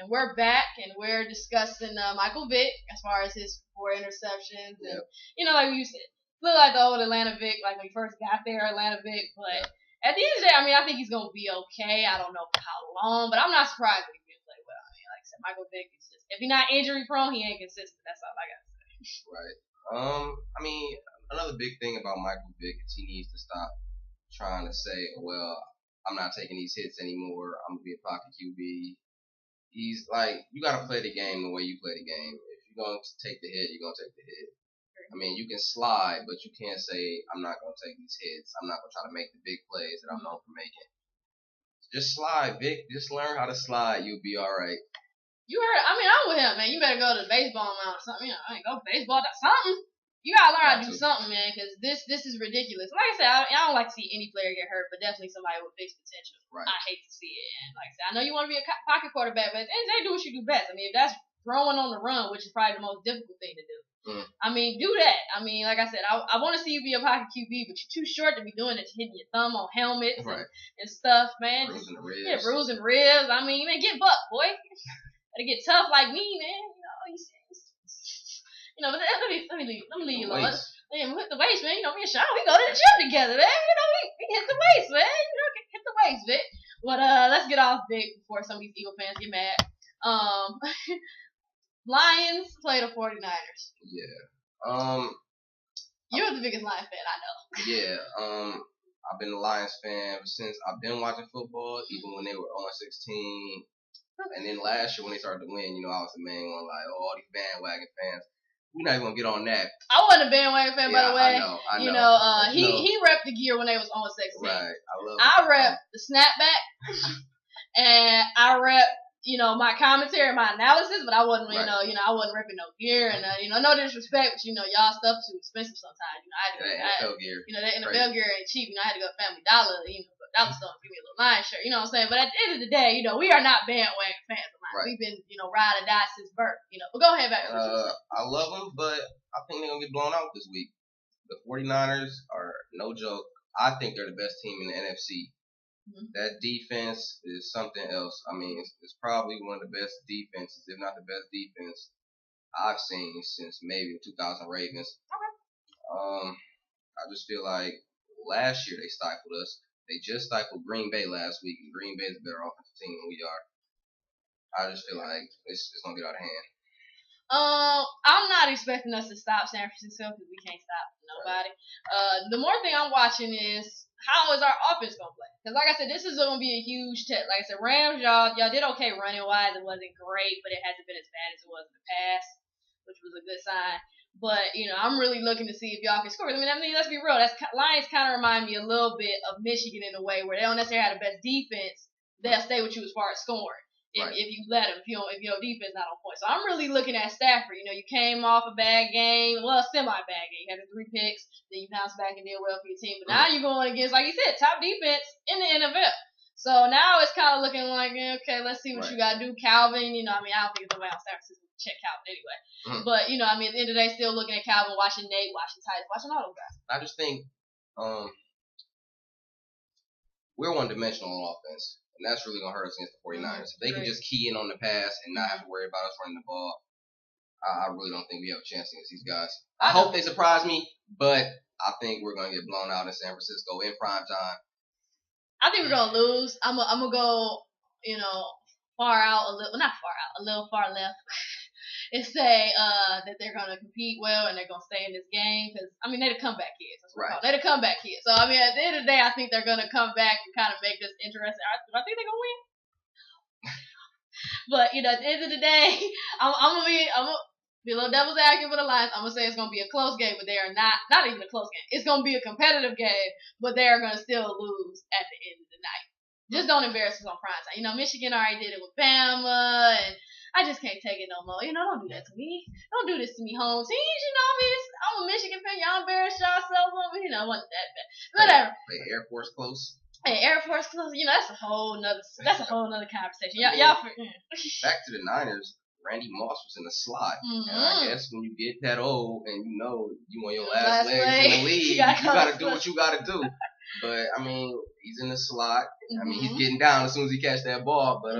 and we're back, and we're discussing Michael Vick as far as his 4 interceptions, and like you said, look like the old Atlanta Vick, like when he first got there, Atlanta Vick. But at the end of the day, I mean, I think he's gonna be okay. I don't know for how long, but I'm not surprised if he can play well. I mean, like I said, Michael Vick is just, if he's not injury prone, he ain't consistent. That's all I gotta say. Right. I mean, another big thing about Michael Vick is he needs to stop trying to say, well, I'm not taking these hits anymore. I'm going to be a pocket QB. He's like, you got to play the game the way you play the game. If you're going to take the hit, you're going to take the hit. I mean, you can slide, but you can't say, I'm not going to take these hits. I'm not going to try to make the big plays that I'm known for making. Just slide, Vic. Just learn how to slide. You'll be all right. You heard, I mean, I'm with him, man. You better go to the baseball mound or something. I ain't go to baseball, that's something. You gotta learn how to do something, man, because this is ridiculous. Like I said, I don't like to see any player get hurt, but definitely somebody with big potential. Right. I hate to see it. And like I said, I know you want to be a pocket quarterback, but they do what you do best. I mean, if that's throwing on the run, which is probably the most difficult thing to do. I mean, do that. I mean, like I said, I want to see you be a pocket QB, but you're too short to be doing it, hitting your thumb on helmets and stuff, man. Bruising the ribs. Yeah, bruising ribs. I mean, man, get buck, boy. Gotta get tough like me, man. But let me leave you alone. Man, we hit the waist, man. Me and Sean, we go to the gym together, man. We hit the waist, man. Hit the waist, Vic. But let's get off Vic before some of these Eagle fans get mad. Lions play the 49ers. Yeah. You're the biggest Lions fan I know. Yeah. I've been a Lions fan since I've been watching football, even when they were 0-16. And then last year when they started to win, I was the main one, like, all these bandwagon fans. We're not even gonna get on that. I wasn't a bandwagon fan, by the way. I know. He repped the gear when they was 0-16. Right. I rep the snapback, and I rep, my commentary, my analysis, but I wasn't, I wasn't repping no gear, and no disrespect, but y'all stuff too expensive sometimes. I had to go, NFL gear. The NFL gear ain't cheap. I had to go Family Dollar, Dollar Store, give me a little Lions shirt. You know what I'm saying? But at the end of the day, we are not bandwagon fans of mine. Right. We've been, ride or die since birth. But go ahead, back. I love them, but I think they're gonna get blown out this week. The 49ers are no joke. I think they're the best team in the NFC. Mm-hmm. That defense is something else. I mean, it's probably one of the best defenses, if not the best defense I've seen since maybe the 2000 Ravens. Okay. I just feel like last year they stifled us. They just stifled Green Bay last week, and Green Bay is a better offensive team than we are. I just feel like it's going to get out of hand. I'm not expecting us to stop San Francisco because we can't stop nobody. Right. The more thing I'm watching is how is our offense going to play? Because like I said, this is going to be a huge test. Like I said, Rams, y'all did okay running-wise. It wasn't great, but it hasn't been as bad as it was in the past, which was a good sign. But, I'm really looking to see if y'all can score. I mean, let's be real. Lions kind of remind me a little bit of Michigan in a way where they don't necessarily have the best defense. They'll stay with you as far as scoring if you let them, if your defense not on point. So I'm really looking at Stafford. You came off a bad game, well, a semi-bad game. You had the 3 picks, then you bounced back and did well for your team. But now you're going against, like you said, top defense in the NFL. So now it's kind of looking like, okay, let's see what you got to do. Calvin, I don't think it's nobody on San Francisco check Calvin anyway. Mm-hmm. But, at the end of the day, still looking at Calvin, watching Nate, watching Titus, watching all those guys. I just think we're one-dimensional on offense, and that's really going to hurt us against the 49ers. If they can just key in on the pass and not have to worry about us running the ball, I really don't think we have a chance against these guys. I hope they surprise me, but I think we're going to get blown out in San Francisco in prime time. I think we're going to lose. I'm going to go, far out, a little far left. And say that they're going to compete well and they're going to stay in this game because, they're the comeback kids. That's what they're the comeback kids. So, at the end of the day, I think they're going to come back and kind of make this interesting. I think they're going to win. But, at the end of the day, I'm going to be a little devil's advocate for the Lions. I'm going to say it's going to be a close game, but they are not even a close game. It's going to be a competitive game, but they are going to still lose at the end of the night. Just don't embarrass us on prime time. Michigan already did it with Bama, and I just can't take it no more. Don't do that to me. Don't do this to me, home teams. I'm a Michigan fan. Y'all embarrass yourself over here. It wasn't that bad. Whatever. Hey, Air Force close. Hey, Air Force close. That's a whole nother conversation. Y'all. Back to the Niners. Randy Moss was in the slot. Mm-hmm. And I guess when you get that old and you want your last legs in the league, you got to do what you got to do. But, he's in the slot. Mm-hmm. He's getting down as soon as he catch that ball. But,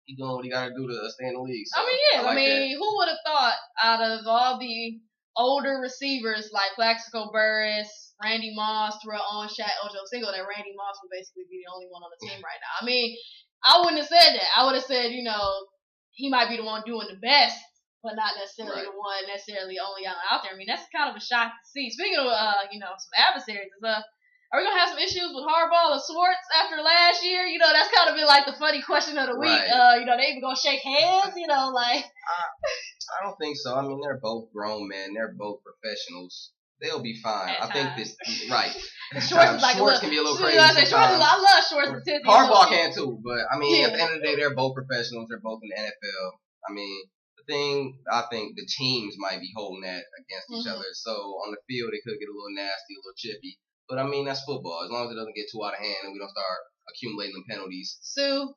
he doing what he got to do to stay in the league. So I mean, yeah. Who would have thought out of all the older receivers like Plaxico Burress, Randy Moss, Terrell Owens, Shaq Ochocinco, that Randy Moss would basically be the only one on the team right now. I mean, I wouldn't have said that. I would have said, he might be the one doing the best, but not necessarily the one necessarily only out there. I mean, that's kind of a shock to see. Speaking of, some adversaries, are we gonna have some issues with Harbaugh and Schwartz after last year? That's kind of been like the funny question of the week. Right. They even gonna shake hands? I don't think so. I mean, they're both grown men. They're both professionals. They'll be fine. I think this right. Schwartz can be a little crazy. I love Schwartz. Harbaugh can too, but I mean, at the end of the day, they're both professionals. They're both in the NFL. I mean, I think the teams might be holding that against each other. So on the field, it could get a little nasty, a little chippy. But I mean, that's football. As long as it doesn't get too out of hand and we don't start accumulating them penalties. Sue,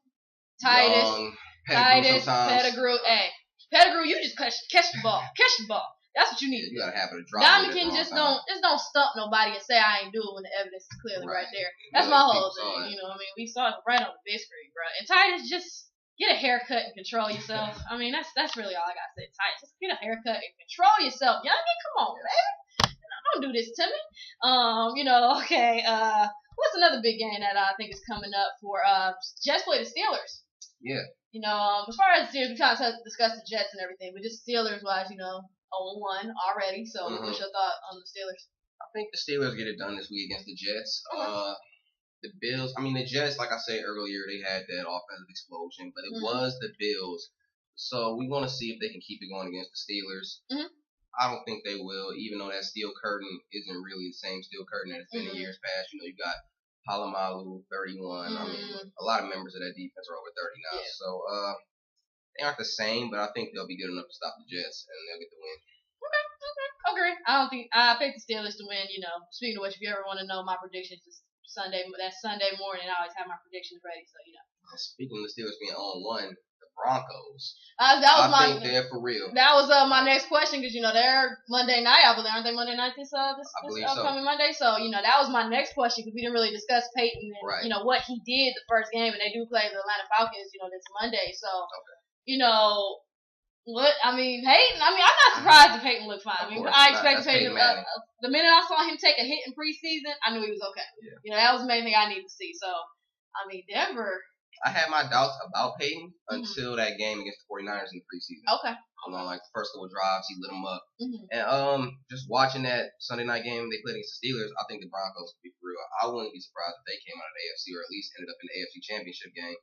Titus, Pettigrew. Hey, Pettigrew, you just catch the ball. Catch the ball. That's what you need to do. You gotta have it a drop. Dominican don't stump nobody and say I ain't do it when the evidence is clearly right there. That's my whole thing. We saw it right on the big screen, bro. And Titus, just get a haircut and control yourself. I mean, that's really all I gotta say. Titus, just get a haircut and control yourself. Youngin, come on, man. Don't do this to me. Okay. What's another big game that I think is coming up for Jets play the Steelers? Yeah. As far as the Steelers, we kind of discussed the Jets and everything, but just Steelers wise, 0-1 already. So what's your thought on the Steelers? I think the Steelers get it done this week against the Jets. The Bills, the Jets, like I said earlier, they had that offensive explosion, but it was the Bills. So we want to see if they can keep it going against the Steelers. I don't think they will, even though that steel curtain isn't really the same steel curtain that it's been in years past. You got Palomalu, 31. I mean, a lot of members of that defense are over 30 now. Yeah. So they aren't the same, but I think they'll be good enough to stop the Jets, and they'll get the win. Okay. Agree. I picked the Steelers to win. Speaking of which, if you ever want to know my predictions, it's Sunday morning, I always have my predictions ready. So Speaking of the Steelers being 0-1. Broncos. I think they're for real. That was my next question because they're Monday night. I believe aren't they Monday night this upcoming Monday? So that was my next question because we didn't really discuss Peyton and what he did the first game, and they do play the Atlanta Falcons this Monday. So Peyton. I'm not surprised that Peyton looked fine. I expected Peyton. The minute I saw him take a hit in preseason, I knew he was okay. Yeah. That was the main thing I needed to see. So Denver. I had my doubts about Peyton until that game against the 49ers in the preseason. Okay. Like the first couple drives, he lit them up. And just watching that Sunday night game they played against the Steelers, I think the Broncos could be for real. I wouldn't be surprised if they came out of the AFC or at least ended up in the AFC Championship game.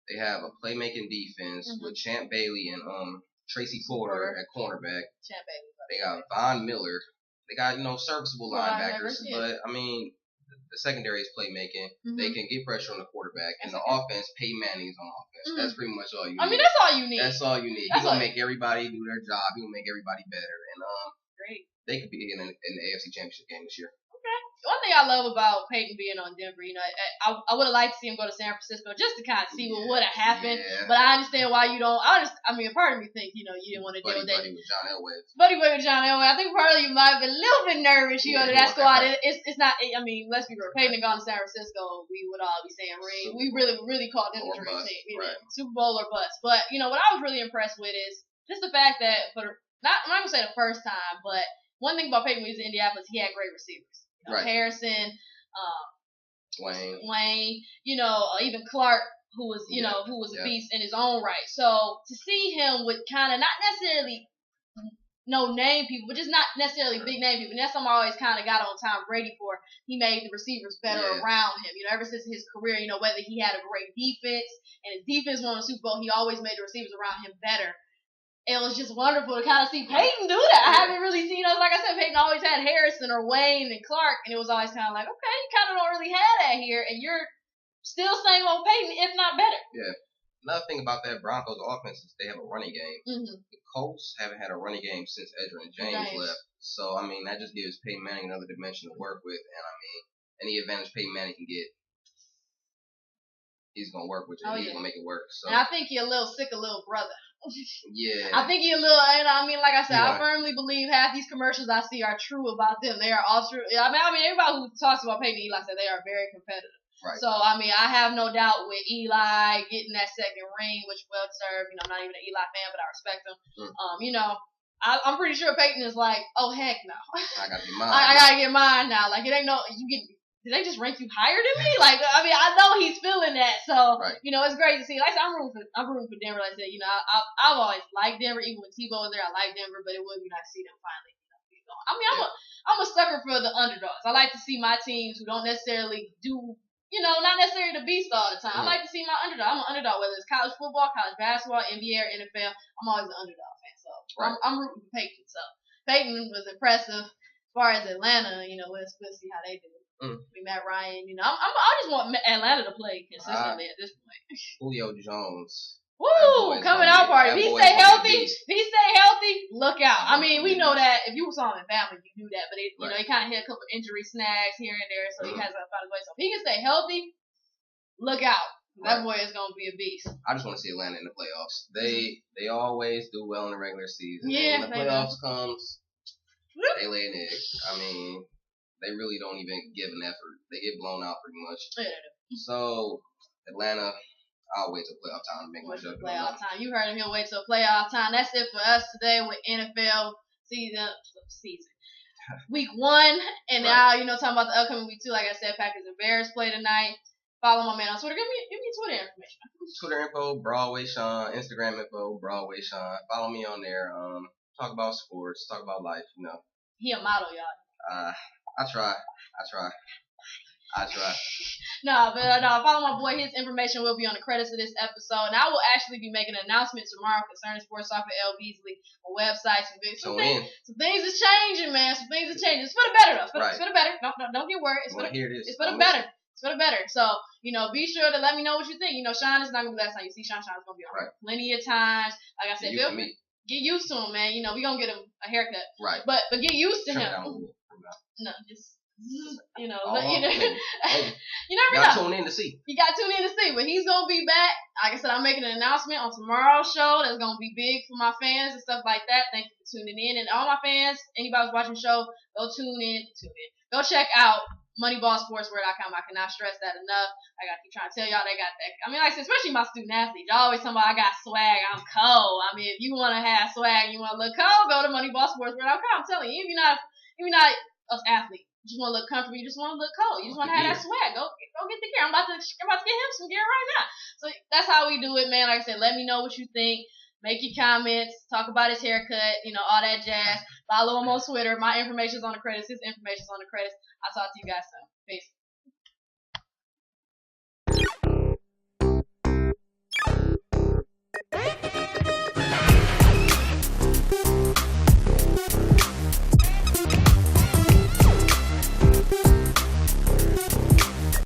They have a playmaking defense with Champ Bailey and Tracy Porter at cornerback. Champ Bailey. They got Von Miller. They got serviceable linebackers, but the secondary is playmaking. They can get pressure on the quarterback. And the offense, Peyton Manning is on offense. That's pretty much all you need. That's all you need. That's all you need. He's going to make everybody do their job. He's going to make everybody better. And great. They could be in the AFC Championship game this year. Okay. One thing I love about Peyton being on Denver, I would have liked to see him go to San Francisco just to kind of see what would have happened. Yeah. But I understand why you don't. Part of me think, you didn't want to deal with that. Buddy with John Elway. I think part of you might have been a little bit nervous, that squad. It's not, let's be real. Peyton had gone to San Francisco, we would all be saying, we really called them the dream team. Right. Super Bowl or bust. But, what I was really impressed with is just the fact that, I'm not going to say the first time, but one thing about Peyton when he was in Indianapolis, he had great receivers. Harrison, Wayne, even Clark, who was a beast in his own right. So to see him with kind of not necessarily no name people, but just not necessarily big name people. And that's something I always kind of got on Tom Brady for. He made the receivers better around him. Ever since his career, whether he had a great defense and his defense won the Super Bowl, he always made the receivers around him better. It was just wonderful to kind of see Peyton do that. I haven't really seen like I said, Peyton always had Harrison or Wayne and Clark, and it was always kind of like, okay, you kind of don't really have that here, and you're still same old Peyton, if not better. Yeah. Another thing about that Broncos offense is they have a running game. The Colts haven't had a running game since Edgerrin James left. So, that just gives Peyton Manning another dimension to work with, and any advantage Peyton Manning can get, he's going to work with it. He's going to make it work. So. And I think he's a little sick of little brother. Yeah. I think he a little, like I said, I firmly believe half these commercials I see are true about them. They are all true. Everybody who talks about Peyton, like I said, they are very competitive. Right. So, I mean, I have no doubt with Eli getting that second ring, which well deserved. You know, I'm not even an Eli fan, but I respect him. You know, I'm pretty sure Peyton is like, oh, heck no. I gotta get mine. I gotta get mine now. Like, it ain't no, did they just rank you higher than me? Like, I mean, I know he's feeling that. So, you know, it's great to see. Like I said, I'm rooting for Denver. Like I said, you know, I've always liked Denver. Even when Tebow was there, I liked Denver, but it would be nice to see them finally, you know, be gone. I mean, I'm a sucker for the underdogs. I like to see my teams who don't necessarily do, you know, not necessarily the beast all the time. I like to see my underdog. I'm an underdog, whether it's college football, college basketball, NBA, or NFL. I'm always an underdog fan. So I'm rooting for Peyton. So Peyton was impressive. As far as Atlanta, you know, we'll see how they do. Matt Ryan, you know, I just want Atlanta to play consistently at this point. Julio Jones. Woo! Coming out party. If he stay healthy, look out. I mean, we know that if you saw him in family, you knew that. But you know, he kind of hit a couple injury snags here and there, so he hasn't found his way. So if he can stay healthy, look out. That boy is gonna be a beast. I just want to see Atlanta in the playoffs. They always do well in the regular season. Yeah, when the playoffs comes, they lay an egg. I mean, they really don't even give an effort. They get blown out pretty much. Yeah, they do. So Atlanta, I'll wait till playoff time to make my judgment. Playoff time. You heard him. He'll wait till playoff time. That's it for us today with NFL season. Week 1, and now, you know, talking about the upcoming week 2. Like I said, Packers and Bears play tonight. Follow my man on Twitter. Give me Twitter information. Twitter info, Broadway Sean. Instagram info, Broadway Sean. Follow me on there. Talk about sports. Talk about life. You know. He a model, y'all. I try. No, follow my boy. His information will be on the credits of this episode. And I will actually be making an announcement tomorrow concerning sports talk with L-Beasley on websites. Some things is changing, man. Some things are changing. It's for the better, though. It's for the better. Don't get worried. It's for the better. It's for the better. So, you know, be sure to let me know what you think. You know, Sean is not going to be the last time you see Sean. Sean's going to be on plenty of times. Like I said, get used to him, man. You know, we going to get him a haircut. Right. But get used to him. No, just, you know, you never know. You gotta tune in to see. You gotta tune in to see. But he's gonna be back. Like I said, I'm making an announcement on tomorrow's show that's gonna be big for my fans and stuff like that. Thank you for tuning in. And all my fans, anybody who's watching the show, go tune in. Go check out MoneyBallSportswear.com. I cannot stress that enough. I gotta keep trying to tell y'all they got that. I mean, like I said, especially my student athletes. Y'all always talking about I got swag, I'm cold. I mean, if you wanna have swag, you wanna look cold, go to MoneyBallSportswear.com. I'm telling you, if you're not an athlete, you just want to look comfortable, you just want to look cold, you just want to have that swag. Go get the gear. I'm about to get him some gear right now. So that's how we do it, man. Like I said, let me know what you think. Make your comments. Talk about his haircut. You know, all that jazz. Follow him on Twitter. My information's on the credits. His information's on the credits. I'll talk to you guys soon. Peace.